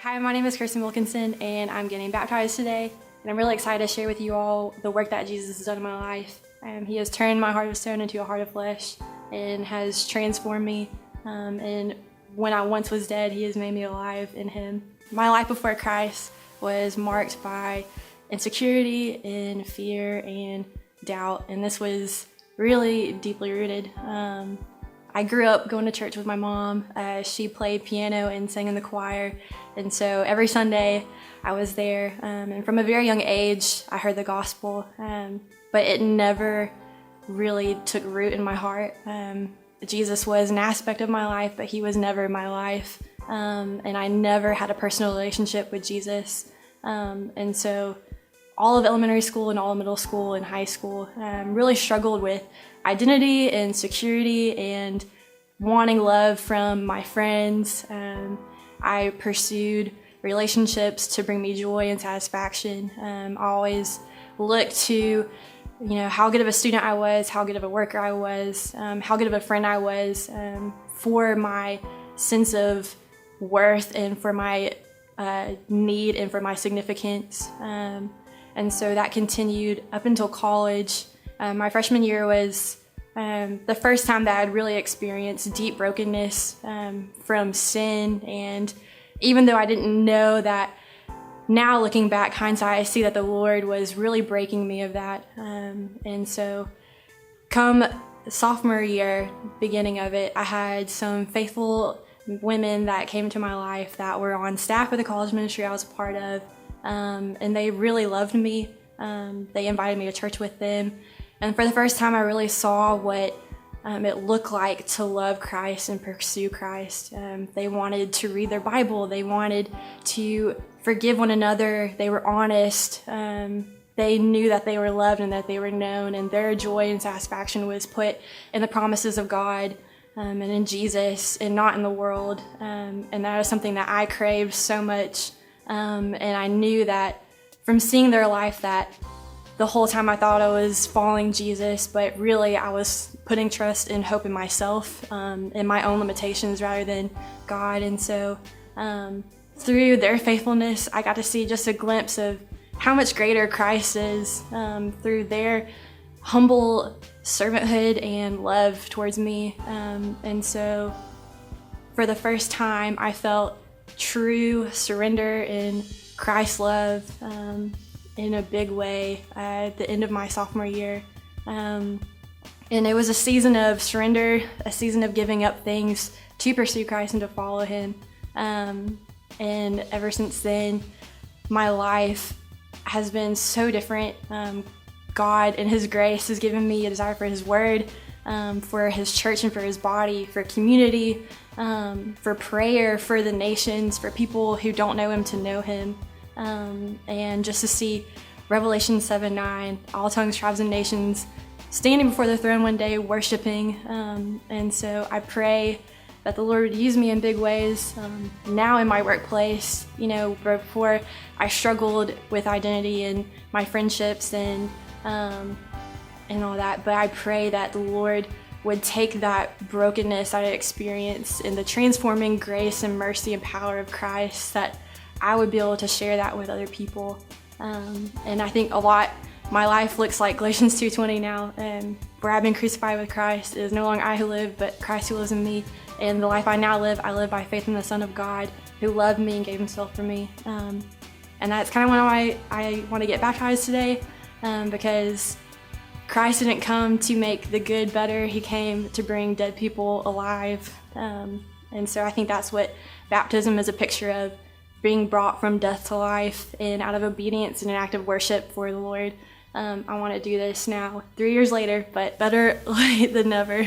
Hi, my name is Kirstin Wilkinson, and I'm getting baptized today. And I'm really excited to share with you all the work that Jesus has done in my life. He has turned my heart of stone into a heart of flesh and has transformed me. And when I once was dead, he has made me alive in him. My life before Christ was marked by insecurity and fear and doubt, and this was really deeply rooted. I grew up going to church with my mom. She played piano and sang in the choir, and so every Sunday I was there. And from a very young age, I heard the gospel, but it never really took root in my heart. Jesus was an aspect of my life, but he was never my life, and I never had a personal relationship with Jesus. And so all of elementary school and all of middle school and high school really struggled with identity and security and wanting love from my friends. I pursued relationships to bring me joy and satisfaction. I always looked to, how good of a student I was, how good of a worker I was, how good of a friend I was, for my sense of worth and for my need and for my significance. And so that continued up until college. My freshman year was the first time that I'd really experienced deep brokenness from sin. And even though I didn't know that, now looking back, hindsight, I see that the Lord was really breaking me of that. And so come sophomore year, beginning of it, I had some faithful women that came into my life that were on staff with the college ministry I was a part of. And they really loved me. They invited me to church with them. And for the first time, I really saw what it looked like to love Christ and pursue Christ. They wanted to read their Bible. They wanted to forgive one another. They were honest. They knew that they were loved and that they were known, and their joy and satisfaction was put in the promises of God and in Jesus and not in the world. And that was something that I craved so much. And I knew that from seeing their life that the whole time I thought I was following Jesus, but really I was putting trust and hope in myself, in my own limitations rather than God. And so through their faithfulness, I got to see just a glimpse of how much greater Christ is through their humble servanthood and love towards me. And so for the first time, I felt true surrender in Christ's love in a big way at the end of my sophomore year. And it was a season of surrender, a season of giving up things to pursue Christ and to follow him. And ever since then, my life has been so different. God in his grace has given me a desire for his word, for his church and for his body, for community, for prayer, for the nations, for people who don't know him to know him, and just to see Revelation 7:9, all tongues, tribes, and nations standing before the throne one day worshiping. And so I pray that the Lord would use me in big ways now in my workplace. Before I struggled with identity and my friendships and all that, but I pray that the Lord would take that brokenness that I experienced in the transforming grace and mercy and power of Christ, that I would be able to share that with other people. And I think my life looks like Galatians 2:20 now, where I've been crucified with Christ. It is no longer I who live, but Christ who lives in me. And the life I now live, I live by faith in the Son of God who loved me and gave himself for me. And that's kind of why I want to get baptized today, because Christ didn't come to make the good better. He came to bring dead people alive. And so I think that's what baptism is a picture of, being brought from death to life and out of obedience and an act of worship for the Lord. I want to do this now, 3 years later, but better late than never.